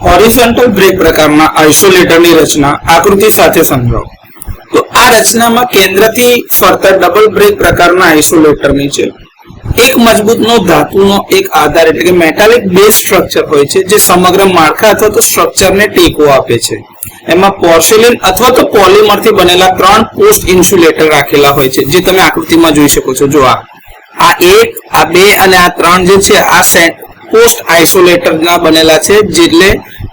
Horizontal break પ્રકારના આઇસોલેટરની રચના આકૃતિ સાથે સમજાવો. તો આ રચનામાં કેન્દ્રથી ફરતા ડબલ બ્રેક પ્રકારના આઇસોલેટરની છે. એક મજબૂતનો ધાતુનો એક આધાર એટલે કે મેટાલિક બેઝ સ્ટ્રક્ચર હોય છે જે સમગ્ર માળખા અથવા તો સ્ટ્રક્ચરને ટેકો આપે છે. એમાં પોર્સેલિન અથવા તો પોલિમરથી બનેલા 3 પોસ્ટ ઇન્સ્યુલેટર રાખેલા હોય છે જે તમે આકૃતિમાં જોઈ શકો છો. જો આ 1, આ 2 અને આ 3 જે છે આ પોસ્ટ આઇસોલેટરના બનેલા છે જેટલે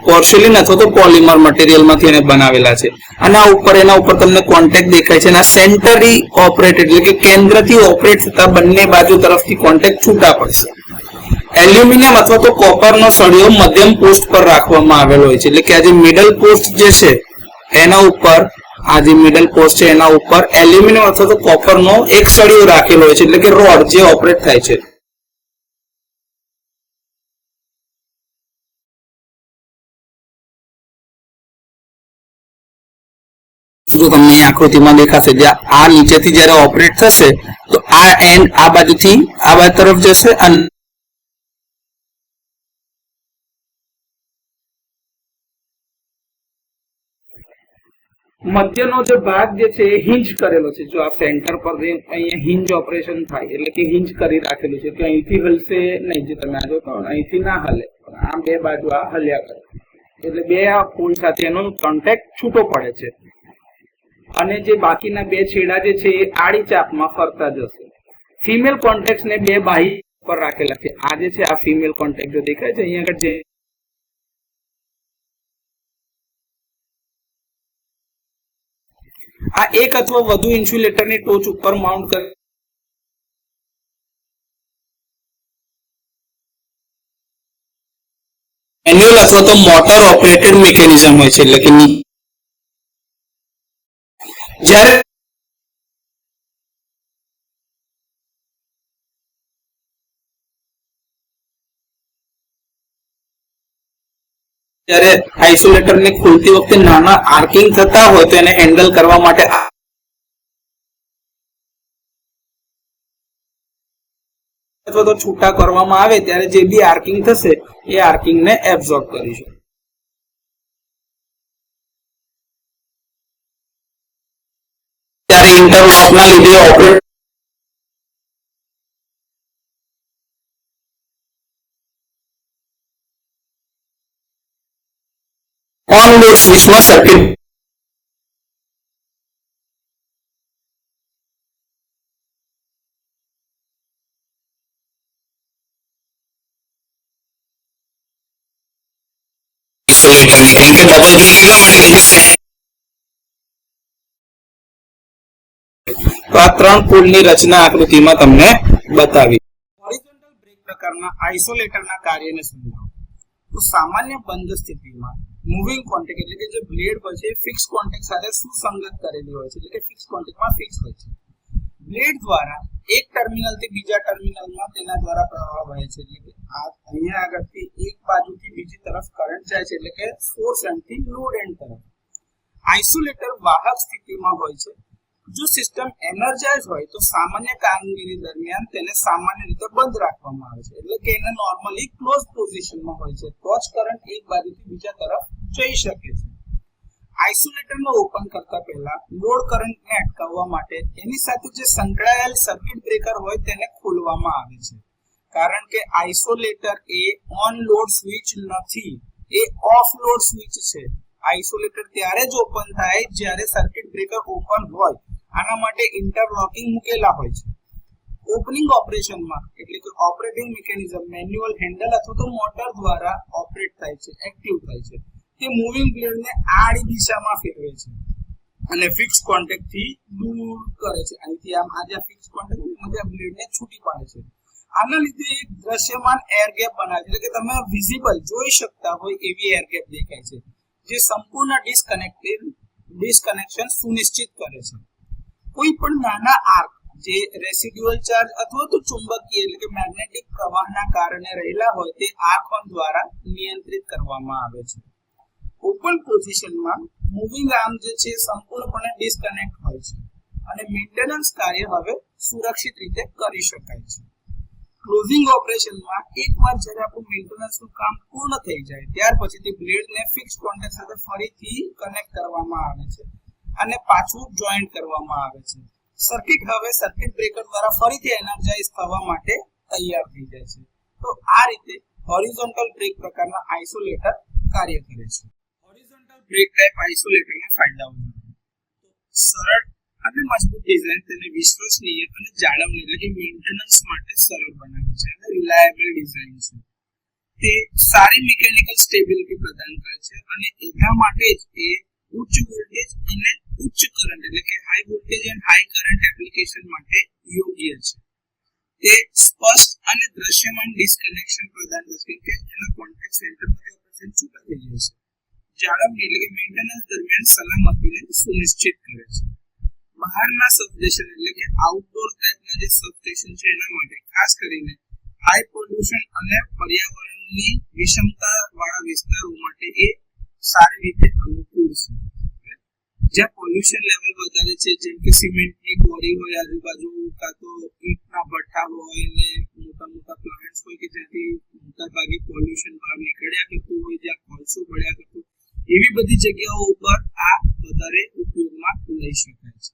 પોર્સેલિન અથવા તો પોલિમર મટીરિયલમાંથી એને બનાવેલા છે. અને આ ઉપર એના ઉપર તમને કોન્ટેક્ટ દેખાય છે અને આ સેન્ટરી ઓપરેટ એટલે કે કેન્દ્રથી ઓપરેટ થતા બંને બાજુ તરફથી કોન્ટેક્ટ છૂટા પડશે. એલ્યુમિનિયમ અથવા તો કોપરનો સળિયો મધ્યમ પોસ્ટ પર રાખવામાં આવેલો હોય છે એટલે કે આ જે મિડલ પોસ્ટ જે છે એના ઉપર આ જે મિડલ પોસ્ટ છે એના ઉપર એલ્યુમિનિયમ અથવા તો કોપરનો એક સળિયો રાખેલો હોય છે એટલે કે રોડ જે ઓપરેટ થાય છે. જો તમને આકૃતિમાં દેખાશે જ્યાં આ નીચેથી જ્યારે ઓપરેટ થશે તો આ એન્ડ આ બાજુથી આ બાજુ તરફ જશે અને મધ્યનો જે ભાગ જે છે એ હિંજ કરેલો છે. જો આ સેન્ટર પર અહીંયા હિંજ ઓપરેશન થાય એટલે કે હિંજ કરી રાખેલું છે કે અહીંથી હલશે નહીં. જે તમે આ જોતો અહીંથી ના હલે આ બે બાજુ આ હલ્યા કરે એટલે બે આ પોલ સાથે એનો કોન્ટેક્ટ છૂટો પડે છે અને જે બાકીના બે છેડા જે છે એ આડી ચાપમાં ફરતા જશે. ફિમેલ કોન્ટેક્ટ ને બે બાહ્ય પર રાખેલા છે. આ જે છે આ ફિમેલ કોન્ટેક્ટ જો દેખાય છે અહીંયા આગળ જે આ એક અથવા વધુ ઇન્સ્યુલેટરની ટોચ ઉપર માઉન્ટ કરે મેન્યુઅલ અથવા તો મોટર ઓપરેટેડ મિકેનિઝમ હોય છે એટલે કે જ્યારે આઇસોલેટરને ખોલતી વખતે નાના આર્કિંગ થતા હોય તો એને હેન્ડલ કરવા માટે અથવા તો છૂટા કરવામાં આવે ત્યારે જે બી આર્કિંગ થશે એ આર્કિંગને એબ્સોર્બ કરીશું. ત્યારે ઇન્ટરલોકના લીધે ઓપરેટ ઓન લોડ સ્વિચમાં સર્કિટ તો આ 3 પોલની રચના આકૃતિમાં તમને બતાવી. હોરિઝોન્ટલ બ્રેક પ્રકારના આઇસોલેટરના કાર્યને સમજાવો. તો સામાન્ય બંધ સ્થિતિમાં મૂવિંગ કોન્ટેક્ટ એટલે કે જે બ્લેડ હોય છે એ ફિક્સ કોન્ટેક્ટ સાથે સુસંગત કરેલી હોય છે એટલે કે ફિક્સ કોન્ટેક્ટમાં ફિક્સ હોય છે. બ્લેડ દ્વારા એક ટર્મિનલથી બીજા ટર્મિનલમાં તેના દ્વારા પ્રવાહ વહે છે એટલે કે આ અહીંયા આગળથી એક બાજુથી બીજી તરફ કરંટ જાય છે એટલે કે ફોર્સ એન્ડથી લોડ એન્ડ તરફ. આઇસોલેટર વાહક સ્થિતિમાં હોય છે. જો સિસ્ટમ એનર્જાઇઝ હોય તો સામાન્ય કામગીરી દરમિયાન તેને સામાન્ય રીતે બંધ રાખવામાં આવે છે એટલે કે એને નોર્મલી ક્લોઝ પોઝિશનમાં હોય છે તો જ કરંટ એક બાજુથી બીજા તરફ જઈ શકે છે. આઇસોલેટરને ઓપન કરતા પહેલા લોડ કરંટને અટકાવવા માટે એની સાથે જે સંકળાયેલ સર્કિટ બ્રેકર હોય તેને ખોલવામાં આવે છે. કારણ કે isolator A on load switch નથી, એ ઓફ લોડ સ્વિચ છે. આઇસોલેટર ત્યારે જ ઓપન થાય જ્યારે સર્કિટ બ્રેકર ઓપન હોય. આના માટે ઇન્ટરલોકિંગ મૂકેલા હોય છે. ઓપનિંગ ઓપરેશનમાં એટલે કે ઓપરેટિંગ મિકેનિઝમ મેન્યુઅલ હેન્ડલ અથવા તો મોટર દ્વારા ઓપરેટ થાય છે, એક્ટિવ થાય છે. તે મૂવિંગ બ્લેડને આડી દિશામાં ફેરવે છે અને ફિક્સ કોન્ટેક્ટ થી દૂર કરે છે. અહીંથી આમ આ જે ફિક્સ કોન્ટેક્ટ એમાંથી આ બ્લેડને છૂટી પાડે છે. આના લીધે એક દ્રશ્યમાન એર ગેપ બનાવે છે એટલે કે તમે વિઝિબલ જોઈ શકતા હોય એવી એર ગેપ દેખાય છે જે સંપૂર્ણ ડિસ્કનેક્શન સુનિશ્ચિત કરે છે. કોઈ પણ નાના આર્ક જે રેસિડ્યુઅલ ચાર્જ અથવા તો ચુંબકીય એટલે કે મેગ્નેટિક પ્રવાહના કારણે રહેલા હોય તે આર્કોન દ્વારા નિયંત્રિત કરવામાં આવે છે. ઓપન પોઝિશનમાં મૂવિંગ આર્મ જે છે સંપૂર્ણપણે ડિસ્કનેક્ટ હોય છે અને મેન્ટેનન્સ કાર્ય હવે સુરક્ષિત રીતે કરી શકાય છે. ક્લોઝિંગ ઓપરેશનમાં એકવાર જ્યારે આપણું મેન્ટેનન્સનું કામ પૂર્ણ થઈ જાય ત્યાર પછીથી બ્લેડને ફિક્સ કોન્ટેક્ટ સાથે ફરીથી કનેક્ટ કરવામાં આવે છે અને પાછું જોઈન્ટ કરવામાં આવે છે. સર્કિટ હવે સર્કિટ બ્રેકર દ્વારા ફરીથી એનર્જાઇઝ થવા માટે તૈયાર થઈ જાય છે. તો આ રીતે હોરિઝોન્ટલ બ્રેક પ્રકારના આઇસોલેટર કાર્ય કરે છે. હોરિઝોન્ટલ બ્રેક ટાઈપ આઇસોલેટરના ફાયદાઓ જણાવો. સરળ અને મજબૂત ડિઝાઇન તેને વિશ્વસનીય અને જાળવણી એટલે કે મેન્ટેનન્સ માટે સરળ બનાવે છે અને રિલાયબલ ડિઝાઇન છે. તે સારી મિકેનિકલ સ્ટેબિલિટી પ્રદાન કરે છે અને એના માટે જ એ ઉચ્ચ વોલ્ટેજ અને ઉચ્ચ કરંટ એટલે કે high voltage and high current application માટે યોગ્ય છે. તે સ્પષ્ટ અને દ્રશ્યમાન ડિસ્કનેક્શન પ્રદાન કરે છે કે એના કોન્ટેક્ટ સેન્ટરમાંથી ઓપરેશન છૂટા થઈ જાય છે. જાળવણી એટલે કે મેન્ટેનન્સ દરમિયાન સલામતીને સુનિશ્ચિત કરે છે. બહારના સબસ્ટેશન એટલે કે આઉટડોર ટાઈપના જે સબસ્ટેશન છે એના માટે ખાસ કરીને હાઈ પોલ્યુશન અને પર્યાવરણની વિષમતા વાળા વિસ્તારો માટે એ સારી રીતે અનુકૂળ છે. જ્યાં પોલ્યુશન લેવલ વધારે છે જેમ કે સિમેન્ટની ક્વોરી હોય આજુબાજુ કાં તો ઈંટના ભઠ્ઠા હોય ને મોટા મોટા પ્લાન્ટ્સ હોય કે જ્યાંથી મોટા ભાગે પોલ્યુશન બહાર નીકળ્યા કરતું હોય જ્યાં કોલસો બળ્યા કરતું એવી બધી જગ્યાઓ ઉપર આ વધારે ઉપયોગમાં લઈ શકાય છે.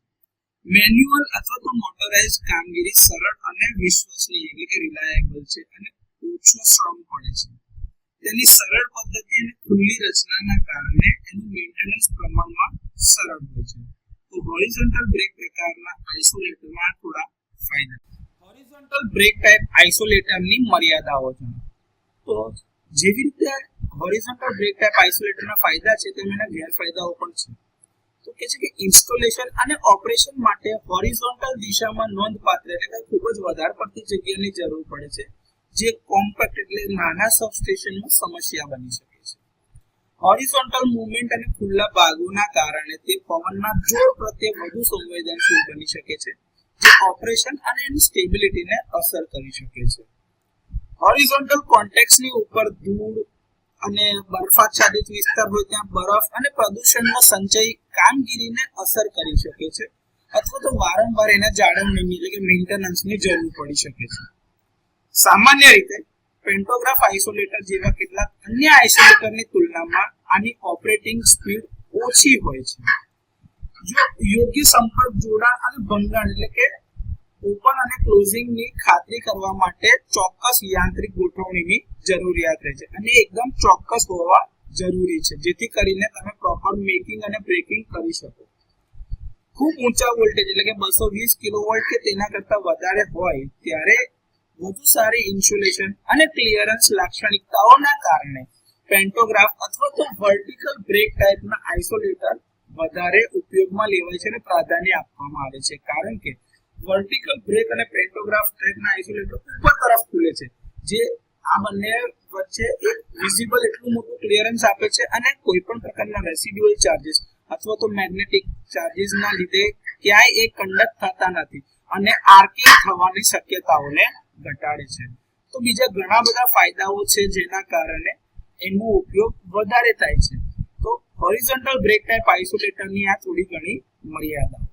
મેન્યુઅલ અથવા તો મોટરાઇઝ કામગીરી સરળ અને વિશ્વસનીય એટલે કે રિલાયેબલ છે અને ઓછો શ્રમ પડે છે. તેની સરળ પદ્ધતિ અને ખુલ્લી રચનાના કારણે એનું મેન્ટેનન્સ પ્રમાણમાં સરળ હોય છે. તો હોરિઝોન્ટલ બ્રેક પ્રકારના આઇસોલેટરમાં થોડા ફાયદા. હોરિઝોન્ટલ બ્રેક ટાઈપ આઇસોલેટરની મર્યાદાઓ જણાવો. તો જેવી રીતે હોરિઝોન્ટલ બ્રેક ટાઈપ આઇસોલેટરના ફાયદા છે તેમ એના ગેરફાયદાઓ પણ છે. તો કે છે કે ઇન્સ્ટોલેશન અને ઓપરેશન માટે હોરિઝોન્ટલ દિશામાં નોંધપાત્ર એટલે કે ખૂબ જ વધારે પડતી જગ્યાની જરૂર પડે છે જે કોમ્પેક્ટ એટલે નાના સબસ્ટેશનમાં સમસ્યા બની શકે છે. હોરિઝોન્ટલ મૂવમેન્ટ અને ખુલ્લા ભાગોના કારણે તે પવનના જોર પ્રત્યે વધુ સંવેદનશીલ બની શકે છે જે ઓપરેશન અને એની સ્ટેબિલિટીને અસર કરી શકે છે. હોરિઝોન્ટલ કોન્ટેક્ટ્સની ઉપર ધૂળ અને બરફાચ્છાદિત વિસ્તાર હોય ત્યાં બરફ અને પ્રદૂષણનો સંચય કામગીરીને અસર કરી શકે છે અથવા તો વારંવાર એના જાળવણીની એટલે કે મેન્ટેનન્સની જરૂર પડી શકે છે. સામાન્ય રીતે પેન્ટોગ્રાફ આઇસોલેટર જેવા કેટલાક અન્ય આઇસોલેટરની તુલનામાં આની ઓપરેટિંગ સ્પીડ ઓછી હોય છે. જો યોગ્ય સંપર્ક જોડાણ અને ભંગાણ એટલે કે ઓપન અને ક્લોઝિંગની ખાતરી કરવા માટે ચોક્કસ યાંત્રિક ગોઠવણીની જરૂરિયાત રહે છે અને એકદમ ચોક્કસ હોવા જરૂરી છે જેથી કરીને તમે પ્રોપર મેકિંગ અને બ્રેકિંગ કરી શકો. ખૂબ ઊંચા વોલ્ટેજ એટલે કે 220 કિલોવોલ્ટ કે તેના કરતા વધારે હોય ત્યારે વધુ સારી ઇન્સ્યુલેશન અને ક્લિયરન્સ લાક્ષણિકતાઓના કારણે પેન્ટોગ્રાફ અથવા તો વર્ટિકલ બ્રેક ટાઈપના આઇસોલેટર વધારે ઉપયોગમાં લેવાય છે અને પ્રાધાન્ય આપવામાં આવે છે કારણ કે વર્ટિકલ બ્રેક અને પેન્ટોગ્રાફ ટાઈપના આઇસોલેટર ઉપર તરફ ખુલે છે જે આ બંને વચ્ચે એક વિઝિબલ એટલું મોટું ક્લિયરન્સ આપે છે અને કોઈ પણ પ્રકારના રેસિડ્યુઅલ ચાર્જીસ અથવા તો મેગ્નેટિક ચાર્જીસના લીધે ક્યાંય એ કંડક્ટ થતા નથી અને આર્કિંગ થવાની શક્યતાઓને ઘટાડે છે. તો બીજા ઘણા બધા ફાયદાઓ છે જેના કારણે એનો ઉપયોગ વધારે થાય છે. તો હોરિઝોન્ટલ બ્રેક ટાઈપ આઇસોલેટરની આ થોડી ઘણી મર્યાદાઓ